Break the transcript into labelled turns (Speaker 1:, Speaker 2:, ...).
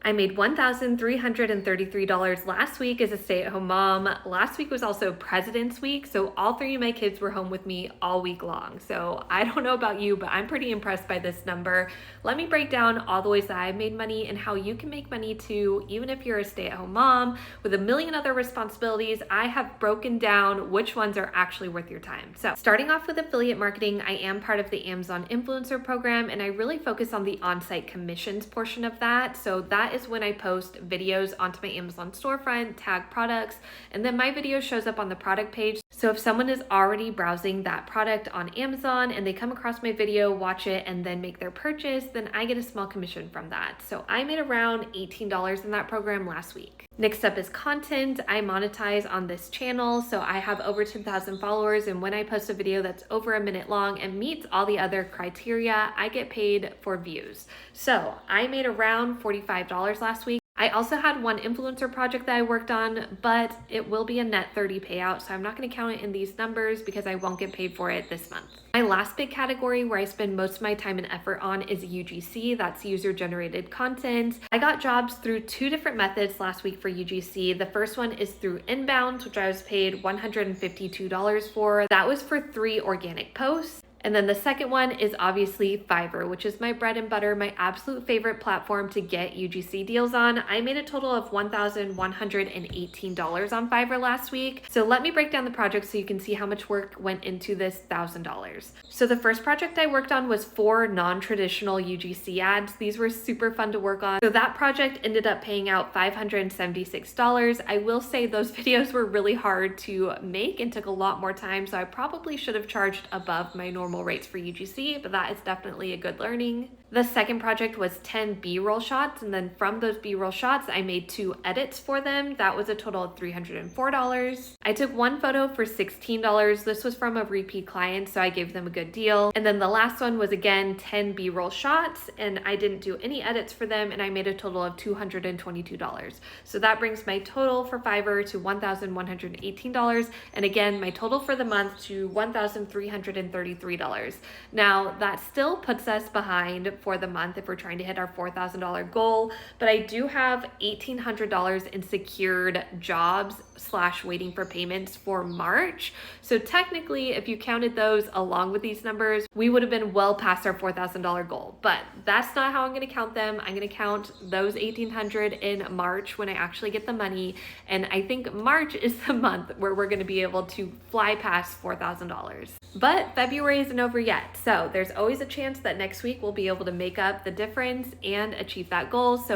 Speaker 1: I made $1,333 last week as a stay-at-home mom. Last week was also President's Week, so all three of my kids were home with me all week long. So I don't know about you, but I'm pretty impressed by this number. Let me break down all the ways that I've made money and how you can make money too, even if you're a stay-at-home mom with a million other responsibilities. I have broken down which ones are actually worth your time. So starting off with affiliate marketing, I am part of the Amazon Influencer Program, and I really focus on the on-site commissions portion of that. So that is when I post videos onto my Amazon storefront, tag products, and then my video shows up on the product page. So if someone is already browsing that product on Amazon and they come across my video, watch it, and then make their purchase, then I get a small commission from that. So I made around $18 in that program last week. Next up is content. I monetize on this channel. So I have over 10,000 followers, and when I post a video that's over a minute long and meets all the other criteria, I get paid for views. So I made around $45 last week. I also had one influencer project that I worked on, but it will be a net 30 payout, so I'm not going to count it in these numbers because I won't get paid for it this month. My last big category where I spend most of my time and effort on is UGC, that's user-generated content. I got jobs through two different methods last week for UGC. The first one is through Inbound, which I was paid $152 for. That was for 3 organic posts. And then the second one is obviously Fiverr, which is my bread and butter, my absolute favorite platform to get UGC deals on. I made a total of $1,118 on Fiverr last week. So let me break down the project so you can see how much work went into this $1,000. So the first project I worked on was 4 non-traditional UGC ads. These were super fun to work on. So that project ended up paying out $576. I will say those videos were really hard to make and took a lot more time, so I probably should have charged above my normal rates for UGC, but that is definitely a good learning. The second project was 10 B-roll shots, and then from those B-roll shots, I made 2 edits for them. That was a total of $304. I took one photo for $16. This was from a repeat client, so I gave them a good deal. And then the last one was again 10 B-roll shots, and I didn't do any edits for them, and I made a total of $222. So that brings my total for Fiverr to $1,118, and again, my total for the month to $1,333. Now, that still puts us behind for the month if we're trying to hit our $4,000 goal, but I do have $1,800 in secured jobs / waiting for payments for March. So technically, if you counted those along with these numbers, we would have been well past our $4,000 goal, but that's not how I'm going to count them. I'm going to count those $1,800 in March when I actually get the money, and I think March is the month where we're going to be able to fly past $4,000. But February isn't over yet, so there's always a chance that next week we'll be able to make up the difference and achieve that goal. So